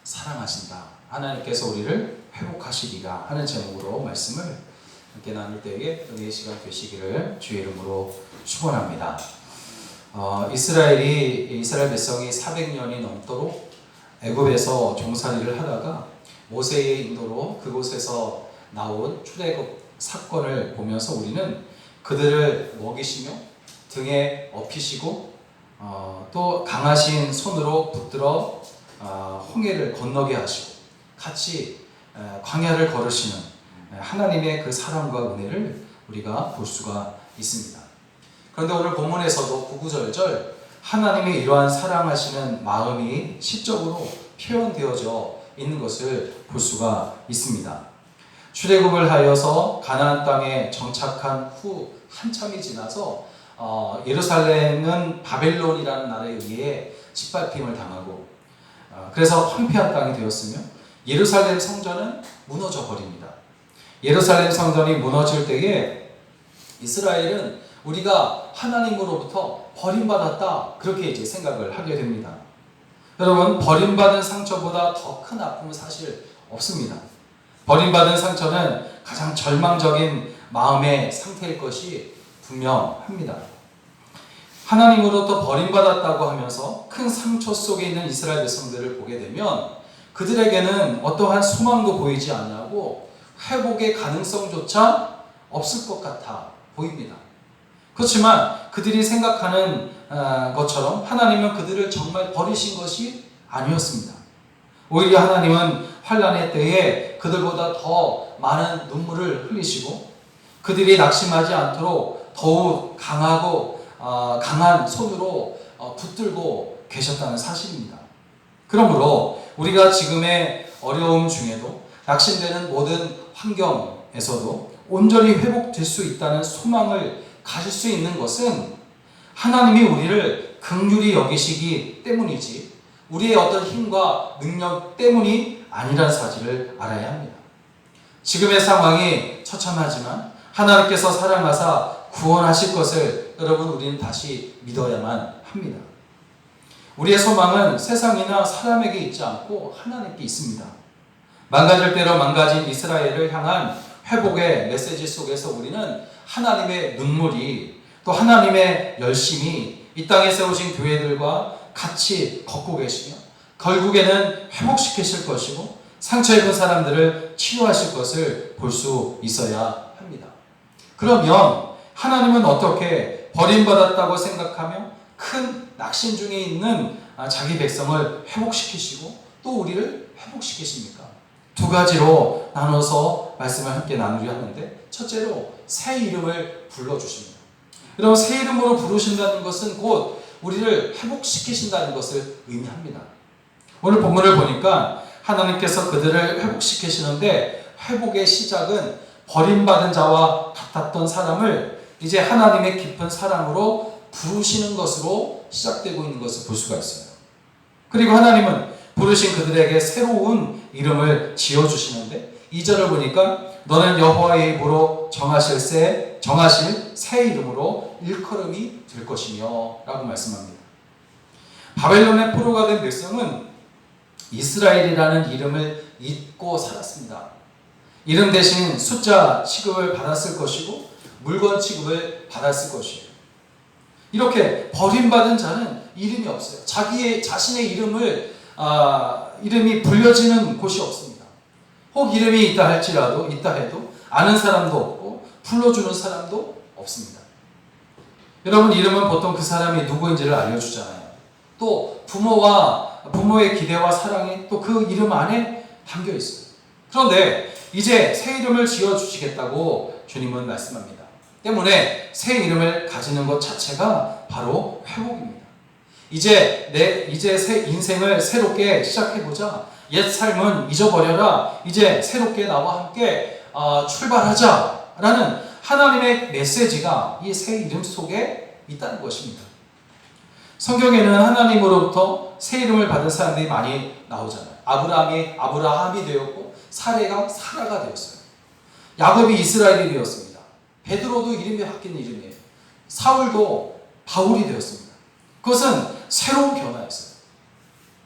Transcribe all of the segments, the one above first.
사랑하신다. 하나님께서 우리를 회복하시리라 하는 제목으로 말씀을 함께 나눌 때에 은혜의 시간 되시기를 주의 이름으로 축원합니다. 이스라엘 백성이 400년이 넘도록 애굽에서 종살이를 하다가 모세의 인도로 그곳에서 나온 출애굽 사건을 보면서 우리는 그들을 먹이시며 등에 업히시고 또 강하신 손으로 붙들어 홍해를 건너게 하시고 같이 광야를 걸으시는 하나님의 그 사랑과 은혜를 우리가 볼 수가 있습니다. 그런데 오늘 본문에서도 구구절절 하나님의 이러한 사랑하시는 마음이 시적으로 표현되어져 있는 것을 볼 수가 있습니다. 출애굽을 하여서 가나안 땅에 정착한 후 한참이 지나서 예루살렘은 바벨론이라는 나라에 의해 짓밟힘을 당하고 그래서 황폐한 땅이 되었으며 예루살렘 성전은 무너져 버립니다. 예루살렘 성전이 무너질 때에 이스라엘은 우리가 하나님으로부터 버림받았다 그렇게 이제 생각을 하게 됩니다. 여러분, 버림받은 상처보다 더 큰 아픔은 사실 없습니다. 버림받은 상처는 가장 절망적인 마음의 상태일 것이 분명합니다. 하나님으로부터 버림받았다고 하면서 큰 상처 속에 있는 이스라엘 백성들을 보게 되면 그들에게는 어떠한 소망도 보이지 않냐고 회복의 가능성조차 없을 것 같아 보입니다. 그렇지만 그들이 생각하는 것처럼 하나님은 그들을 정말 버리신 것이 아니었습니다. 오히려 하나님은 환난의 때에 그들보다 더 많은 눈물을 흘리시고 그들이 낙심하지 않도록 더욱 강하고 강한 손으로 붙들고 계셨다는 사실입니다. 그러므로 우리가 지금의 어려움 중에도 낙심되는 모든 환경에서도 온전히 회복될 수 있다는 소망을 가질 수 있는 것은 하나님이 우리를 긍휼히 여기시기 때문이지 우리의 어떤 힘과 능력 때문이 아니라는 사실을 알아야 합니다. 지금의 상황이 처참하지만 하나님께서 사랑하사 구원하실 것을 여러분 우리는 다시 믿어야만 합니다. 우리의 소망은 세상이나 사람에게 있지 않고 하나님께 있습니다. 망가질 대로 망가진 이스라엘을 향한 회복의 메시지 속에서 우리는 하나님의 눈물이 또 하나님의 열심이 이 땅에 세우신 교회들과 같이 걷고 계시며 결국에는 회복시키실 것이고 상처 입은 사람들을 치유하실 것을 볼 수 있어야 합니다. 그러면 하나님은 어떻게 버림받았다고 생각하며 큰 낙심 중에 있는 자기 백성을 회복시키시고 또 우리를 회복시키십니까? 두 가지로 나눠서 말씀을 함께 나누려 하는데 첫째로 새 이름을 불러주십니다. 여러분, 새 이름으로 부르신다는 것은 곧 우리를 회복시키신다는 것을 의미합니다. 오늘 본문을 보니까 하나님께서 그들을 회복시키시는데 회복의 시작은 버림받은 자와 같았던 사람을 이제 하나님의 깊은 사랑으로 부르시는 것으로 시작되고 있는 것을 볼 수가 있어요. 그리고 하나님은 부르신 그들에게 새로운 이름을 지어주시는데 2절을 보니까 너는 여호와의 입으로 정하실 새 이름으로 일컬음이 될 것이며 라고 말씀합니다. 바벨론의 포로가 된 백성은 이스라엘이라는 이름을 잊고 살았습니다. 이름 대신 숫자 취급을 받았을 것이고 물건 취급을 받았을 것이에요. 이렇게 버림받은 자는 이름이 없어요. 자신의 이름이 불려지는 곳이 없습니다. 혹 이름이 있다 해도 아는 사람도 없고 불러주는 사람도 없습니다. 여러분, 이름은 보통 그 사람이 누구인지를 알려주잖아요. 또 부모의 기대와 사랑이 또 그 이름 안에 담겨 있어요. 그런데 이제 새 이름을 지어주시겠다고 주님은 말씀합니다. 때문에 새 이름을 가지는 것 자체가 바로 회복입니다. 이제 새 인생을 새롭게 시작해보자. 옛 삶은 잊어버려라. 이제 새롭게 나와 함께 출발하자라는 하나님의 메시지가 이 새 이름 속에 있다는 것입니다. 성경에는 하나님으로부터 새 이름을 받은 사람들이 많이 나오잖아요. 아브라함이 아브라함이 되었고 사레가 사라가 되었어요. 야곱이 이스라엘이 되었습니다. 베드로도 이름이 바뀐 이름이에요. 사울도 바울이 되었습니다. 그것은 새로운 변화였어요.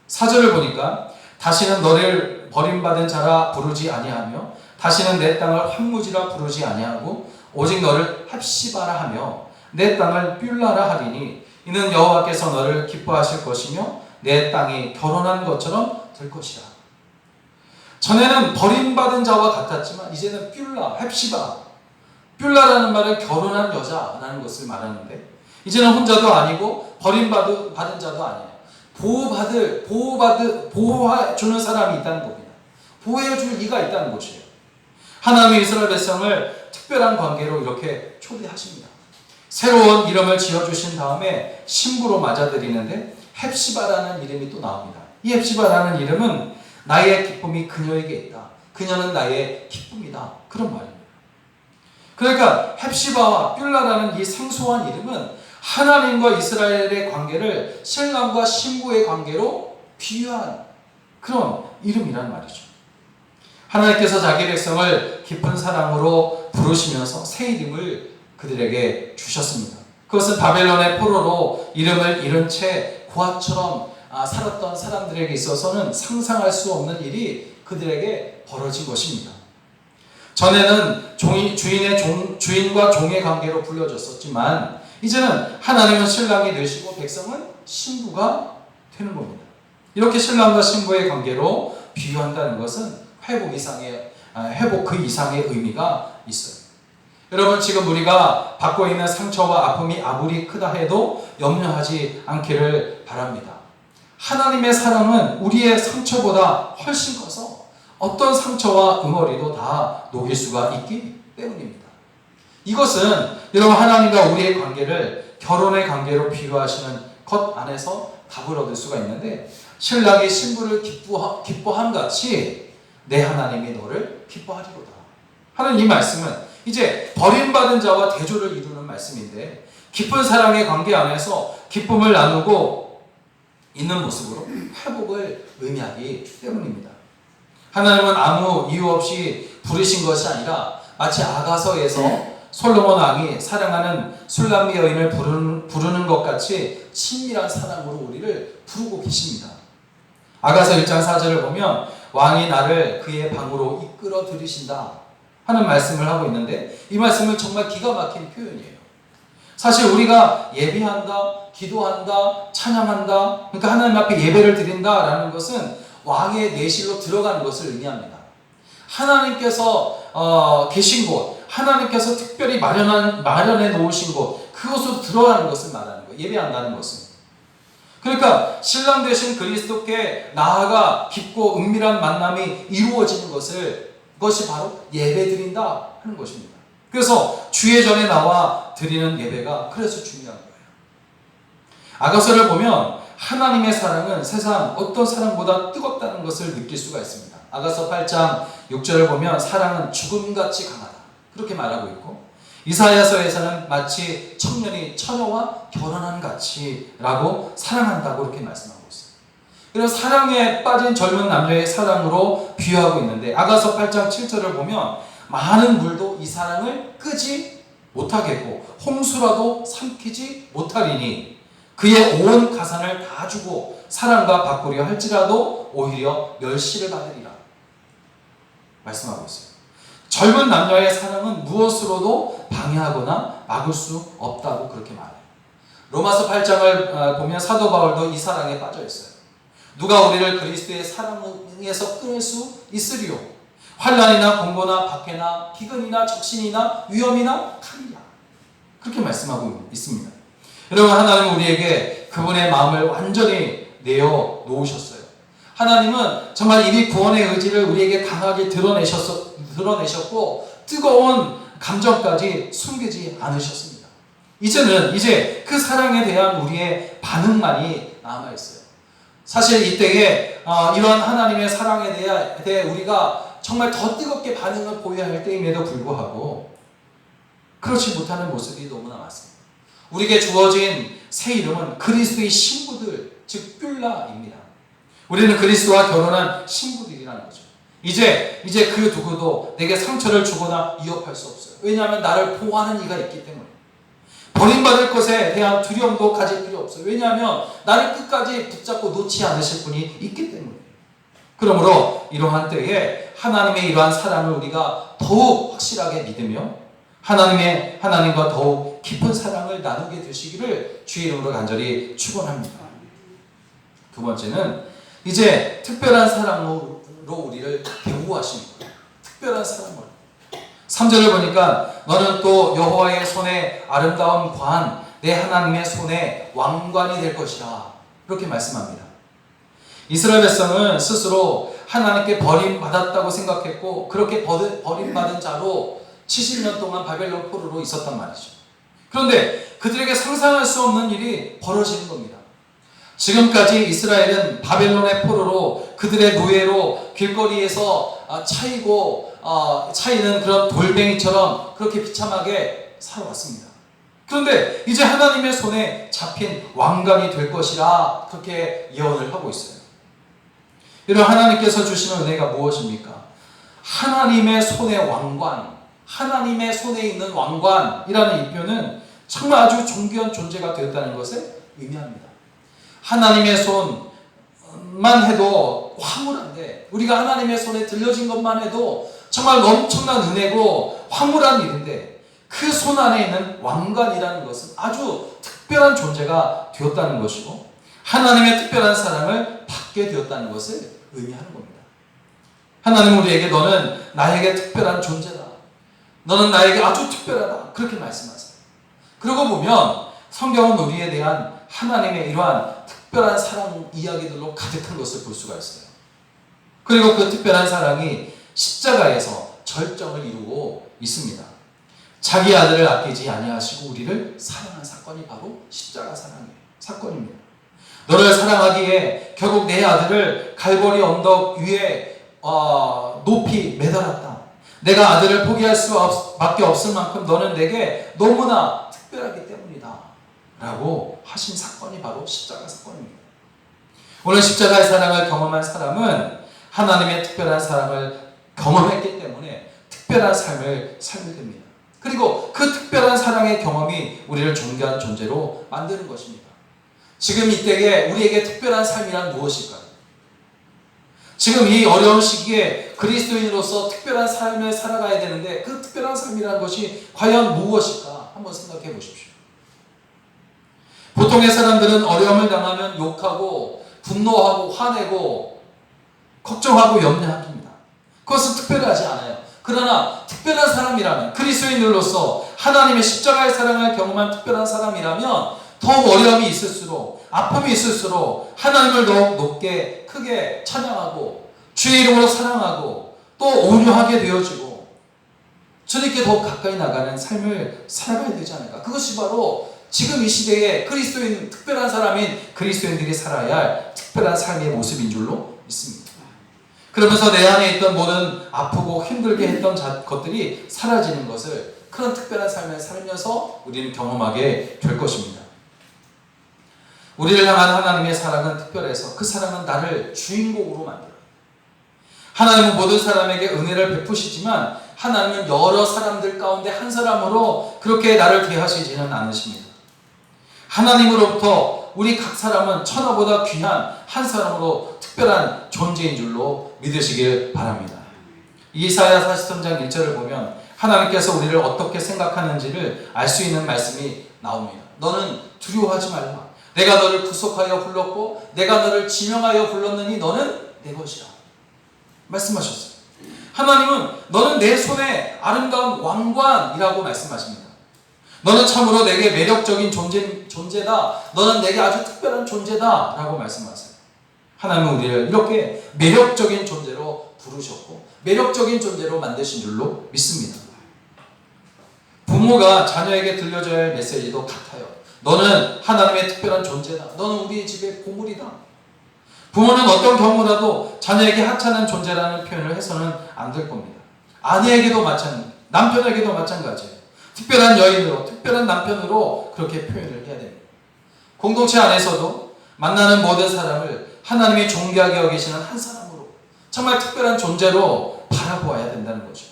4절을 보니까 다시는 너를 버림받은 자라 부르지 아니하며 다시는 내 땅을 황무지라 부르지 아니하고 오직 너를 헵시바라 하며 내 땅을 뷸라라 하리니 이는 여호와께서 너를 기뻐하실 것이며 내 땅이 결혼한 것처럼 될 것이라. 전에는 버림받은 자와 같았지만 이제는 뷸라, 헵시바. 뷸라라는 말은 결혼한 여자라는 것을 말하는데 이제는 혼자도 아니고 버림받은 자도 아니에요. 보호해주는 사람이 있다는 겁니다. 보호해줄 이가 있다는 것이에요. 하나님이 이스라엘 백성을 특별한 관계로 이렇게 초대하십니다. 새로운 이름을 지어주신 다음에 신부로 맞아들이는데 헵시바라는 이름이 또 나옵니다. 이 헵시바라는 이름은 나의 기쁨이 그녀에게 있다. 그녀는 나의 기쁨이다. 그런 말입니다. 그러니까 헵시바와 뷸라라는 이 생소한 이름은 하나님과 이스라엘의 관계를 신랑과 신부의 관계로 비유한 그런 이름이란 말이죠. 하나님께서 자기 백성을 깊은 사랑으로 부르시면서 새 이름을 그들에게 주셨습니다. 그것은 바벨론의 포로로 이름을 잃은 채 고아처럼 살았던 사람들에게 있어서는 상상할 수 없는 일이 그들에게 벌어진 것입니다. 전에는 주인과 종의 관계로 불려졌었지만 이제는 하나님은 신랑이 되시고 백성은 신부가 되는 겁니다. 이렇게 신랑과 신부의 관계로 비유한다는 것은 회복 그 이상의 의미가 있어요. 여러분, 지금 우리가 받고 있는 상처와 아픔이 아무리 크다 해도 염려하지 않기를 바랍니다. 하나님의 사랑은 우리의 상처보다 훨씬 커서 어떤 상처와 응어리도 다 녹일 수가 있기 때문입니다. 이것은 여러분, 하나님과 우리의 관계를 결혼의 관계로 비유하시는 것 안에서 답을 얻을 수가 있는데 신랑이 신부를 기뻐함 같이 내 하나님이 너를 기뻐하리로다 하는 이 말씀은 이제 버림받은 자와 대조를 이루는 말씀인데 깊은 사랑의 관계 안에서 기쁨을 나누고 있는 모습으로 회복을 의미하기 때문입니다. 하나님은 아무 이유 없이 부르신 것이 아니라 마치 아가서에서 솔로몬 왕이 사랑하는 술람미 여인을 부르는 것 같이 친밀한 사랑으로 우리를 부르고 계십니다. 아가서 1장 4절을 보면 왕이 나를 그의 방으로 이끌어 들이신다 하는 말씀을 하고 있는데 이 말씀은 정말 기가 막힌 표현이에요. 사실 우리가 예비한다, 기도한다, 찬양한다, 그러니까 하나님 앞에 예배를 드린다라는 것은 왕의 내실로 들어가는 것을 의미합니다. 하나님께서 계신 곳, 하나님께서 특별히 마련해 놓으신 곳, 그곳으로 들어가는 것을 말하는 거예요. 예배한다는 것은. 그러니까 신랑 되신 그리스도께 나아가 깊고 은밀한 만남이 이루어지는 그것이 바로 예배드린다 하는 것입니다. 그래서 주의 전에 나와 드리는 예배가 그래서 중요한 거예요. 아가서를 보면 하나님의 사랑은 세상 어떤 사랑보다 뜨겁다는 것을 느낄 수가 있습니다. 아가서 8장 6절을 보면 사랑은 죽음같이 강하다 그렇게 말하고 있고 이사야서에서는 마치 청년이 처녀와 결혼한 같이 라고 사랑한다고 이렇게 말씀하고 있어요. 그래서 사랑에 빠진 젊은 남녀의 사랑으로 비유하고 있는데 아가서 8장 7절을 보면 많은 물도 이 사랑을 끄지 못하겠고 홍수라도 삼키지 못하리니 그의 온 가산을 다 주고 사랑과 바꾸려 할지라도 오히려 멸시를 받으리라 말씀하고 있어요. 젊은 남녀의 사랑은 무엇으로도 방해하거나 막을 수 없다고 그렇게 말해요. 로마서 8장을 보면 사도 바울도 이 사랑에 빠져 있어요. 누가 우리를 그리스도의 사랑에서 끊을 수 있으리요? 환난이나 공고나 박해나 기근이나 적신이나 위험이나 칼이야. 그렇게 말씀하고 있습니다. 여러분, 하나님은 우리에게 그분의 마음을 완전히 내어 놓으셨어요. 하나님은 정말 이미 구원의 의지를 우리에게 강하게 드러내셨고 뜨거운 감정까지 숨기지 않으셨습니다. 이제 그 사랑에 대한 우리의 반응만이 남아있어요. 사실 이때에 이런 하나님의 사랑에 대해 우리가 정말 더 뜨겁게 반응을 보여야 할 때임에도 불구하고 그렇지 못하는 모습이 너무나 많습니다. 우리에게 주어진 새 이름은 그리스도의 신부들, 즉 뷸라입니다. 우리는 그리스도와 결혼한 신부들이라는 거죠. 이제 그 누구도 내게 상처를 주거나 위협할 수 없어요. 왜냐하면 나를 보호하는 이가 있기 때문에. 버림받을 것에 대한 두려움도 가질 필요 없어요. 왜냐하면 나를 끝까지 붙잡고 놓지 않으실 분이 있기 때문에. 그러므로 이러한 때에 하나님의 이러한 사랑을 우리가 더욱 확실하게 믿으며 하나님과 더욱 깊은 사랑을 나누게 되시기를 주의 이름으로 간절히 축원합니다. 두 번째는 이제 특별한 사랑으로 우리를 배우하시는 거예요. 특별한 사랑으로. 3절을 보니까 너는 또 여호와의 손에 아름다운 관, 내 하나님의 손에 왕관이 될 것이라, 이렇게 말씀합니다. 이스라엘 백성은 스스로 하나님께 버림받았다고 생각했고 그렇게 버림받은 자로 70년 동안 바벨론 포로로 있었단 말이죠. 그런데 그들에게 상상할 수 없는 일이 벌어지는 겁니다. 지금까지 이스라엘은 바벨론의 포로로 그들의 노예로 길거리에서 차이는 그런 돌멩이처럼 그렇게 비참하게 살아왔습니다. 그런데 이제 하나님의 손에 잡힌 왕관이 될 것이라 그렇게 예언을 하고 있어요. 여러분, 하나님께서 주시는 은혜가 무엇입니까? 하나님의 손의 왕관, 하나님의 손에 있는 왕관이라는 이 표현은 정말 아주 존귀한 존재가 되었다는 것을 의미합니다. 하나님의 손만 해도 황홀한데, 우리가 하나님의 손에 들려진 것만 해도 정말 엄청난 은혜고 황홀한 일인데, 그 손 안에 있는 왕관이라는 것은 아주 특별한 존재가 되었다는 것이고 하나님의 특별한 사랑을 받게 되었다는 것을 의미하는 겁니다. 하나님은 우리에게 너는 나에게 특별한 존재다, 너는 나에게 아주 특별하다, 그렇게 말씀하세요. 그러고 보면 성경은 우리에 대한 하나님의 이러한 특별한 사랑 이야기들로 가득한 것을 볼 수가 있어요. 그리고 그 특별한 사랑이 십자가에서 절정을 이루고 있습니다. 자기 아들을 아끼지 아니하시고 우리를 사랑한 사건이 바로 십자가 사건입니다. 너를 사랑하기에 결국 내 아들을 갈보리 언덕 위에 높이 매달았다. 내가 아들을 포기할 수밖에 없을 만큼 너는 내게 너무나 특별하기 때문이다 라고 하신 사건이 바로 십자가 사건입니다. 오늘 십자가의 사랑을 경험한 사람은 하나님의 특별한 사랑을 경험했기 때문에 특별한 삶을 살게 됩니다. 그리고 그 특별한 사랑의 경험이 우리를 존귀한 존재로 만드는 것입니다. 지금 이때에 우리에게 특별한 삶이란 무엇일까요? 지금 이 어려운 시기에 그리스도인으로서 특별한 삶을 살아가야 되는데 그 특별한 삶이라는 것이 과연 무엇일까? 한번 생각해 보십시오. 보통의 사람들은 어려움을 당하면 욕하고 분노하고 화내고 걱정하고 염려합니다. 그것은 특별하지 않아요. 그러나 특별한 사람이라면, 그리스도인으로서 하나님의 십자가의 사랑을 경험한 특별한 사람이라면 더욱 어려움이 있을수록, 아픔이 있을수록 하나님을 더욱 높게 크게 찬양하고 주의 이름으로 사랑하고 또 온유하게 되어지고 주님께 더욱 가까이 나가는 삶을 살아가야 되지 않을까. 그것이 바로 지금 이 시대에 그리스도인, 특별한 사람인 그리스도인들이 살아야 할 특별한 삶의 모습인 줄로 믿습니다. 그러면서 내 안에 있던 모든 아프고 힘들게 했던 것들이 사라지는 것을, 그런 특별한 삶을 살면서 우리는 경험하게 될 것입니다. 우리를 향한 하나님의 사랑은 특별해서 그 사랑은 나를 주인공으로 만들어요. 하나님은 모든 사람에게 은혜를 베푸시지만 하나님은 여러 사람들 가운데 한 사람으로 그렇게 나를 대하시지는 않으십니다. 하나님으로부터 우리 각 사람은 천하보다 귀한 한 사람으로 특별한 존재인 줄로 믿으시길 바랍니다. 이사야 43장 1절을 보면 하나님께서 우리를 어떻게 생각하는지를 알 수 있는 말씀이 나옵니다. 너는 두려워하지 말라. 내가 너를 구속하여 불렀고 내가 너를 지명하여 불렀느니 너는 내 것이라 말씀하셨어요. 하나님은 너는 내 손에 아름다운 왕관이라고 말씀하십니다. 너는 참으로 내게 매력적인 존재다. 너는 내게 아주 특별한 존재다 라고 말씀하세요. 하나님은 우리를 이렇게 매력적인 존재로 부르셨고 매력적인 존재로 만드신 줄로 믿습니다. 부모가 자녀에게 들려줘야 할 메시지도 같아요. 너는 하나님의 특별한 존재다. 너는 우리 집의 보물이다. 부모는 어떤 경우라도 자녀에게 하찮은 존재라는 표현을 해서는 안 될 겁니다. 아내에게도 마찬가지, 남편에게도 마찬가지예요. 특별한 여인으로, 특별한 남편으로 그렇게 표현을 해야 됩니다. 공동체 안에서도 만나는 모든 사람을 하나님이 존귀하게 여기시는 한 사람으로, 정말 특별한 존재로 바라보아야 된다는 거죠.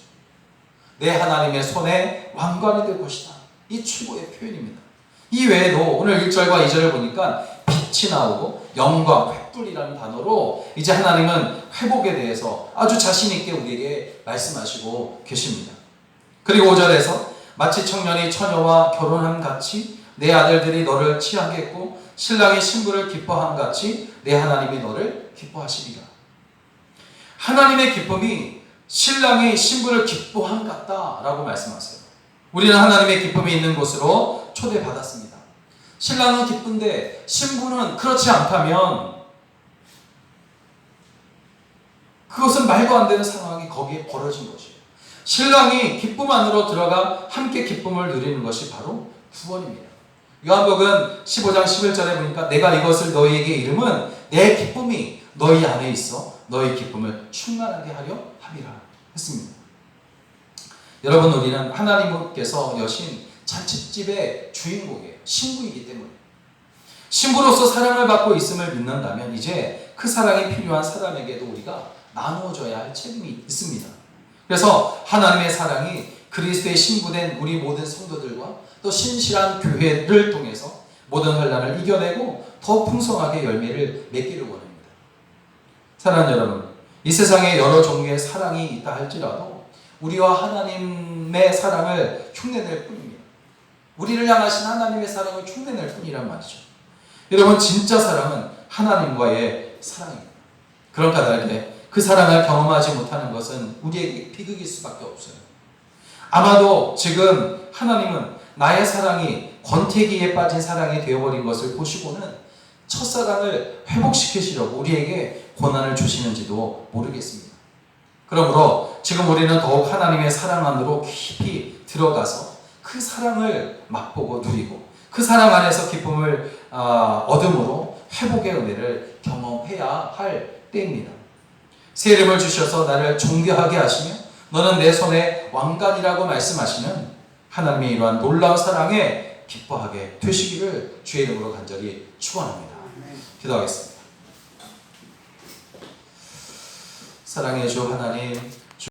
내 하나님의 손에 왕관이 될 것이다. 이 최고의 표현입니다. 이 외에도 오늘 1절과 2절을 보니까 빛이 나오고 영광, 헛불이라는 단어로 이제 하나님은 회복에 대해서 아주 자신 있게 우리에게 말씀하시고 계십니다. 그리고 5절에서 마치 청년이 처녀와 결혼함 같이 내 아들들이 너를 취하겠고 신랑이 신부를 기뻐함 같이 내 하나님이 너를 기뻐하시리라. 하나님의 기쁨이 신랑이 신부를 기뻐함 같다라고 말씀하세요. 우리는 하나님의 기쁨이 있는 곳으로 초대받았습니다. 신랑은 기쁜데 신부는 그렇지 않다면 그것은 말도 안 되는 상황이 거기에 벌어진 것이에요. 신랑이 기쁨 안으로 들어가 함께 기쁨을 누리는 것이 바로 구원입니다. 요한복음 15장 11절에 보니까 내가 이것을 너희에게 이름은 내 기쁨이 너희 안에 있어 너희 기쁨을 충만하게 하려 함이라 했습니다. 여러분, 우리는 하나님께서 여신 잔칫집의 주인공이에요. 신부이기 때문에. 신부로서 사랑을 받고 있음을 믿는다면 이제 그 사랑이 필요한 사람에게도 우리가 나누어줘야 할 책임이 있습니다. 그래서 하나님의 사랑이 그리스도의 신부된 우리 모든 성도들과 또 신실한 교회를 통해서 모든 환난을 이겨내고 더 풍성하게 열매를 맺기를 원합니다. 사랑하는 여러분, 이 세상에 여러 종류의 사랑이 있다 할지라도 우리와 하나님의 사랑을 흉내낼 뿐입니다. 우리를 향하신 하나님의 사랑을 흉내낼 뿐이란 말이죠. 여러분, 진짜 사랑은 하나님과의 사랑입니다. 그런 까닭에 그 사랑을 경험하지 못하는 것은 우리에게 비극일 수밖에 없어요. 아마도 지금 하나님은 나의 사랑이 권태기에 빠진 사랑이 되어버린 것을 보시고는 첫사랑을 회복시키시려고 우리에게 고난을 주시는지도 모르겠습니다. 그러므로 지금 우리는 더욱 하나님의 사랑 안으로 깊이 들어가서 그 사랑을 맛보고 누리고 그 사랑 안에서 기쁨을 얻음으로 회복의 은혜를 경험해야 할 때입니다. 새 이름을 주셔서 나를 존귀하게 하시며 너는 내 손의 왕관이라고 말씀하시는 하나님의 이러한 놀라운 사랑에 기뻐하게 되시기를 주의 이름으로 간절히 축원합니다. 기도하겠습니다. 사랑의 주 하나님,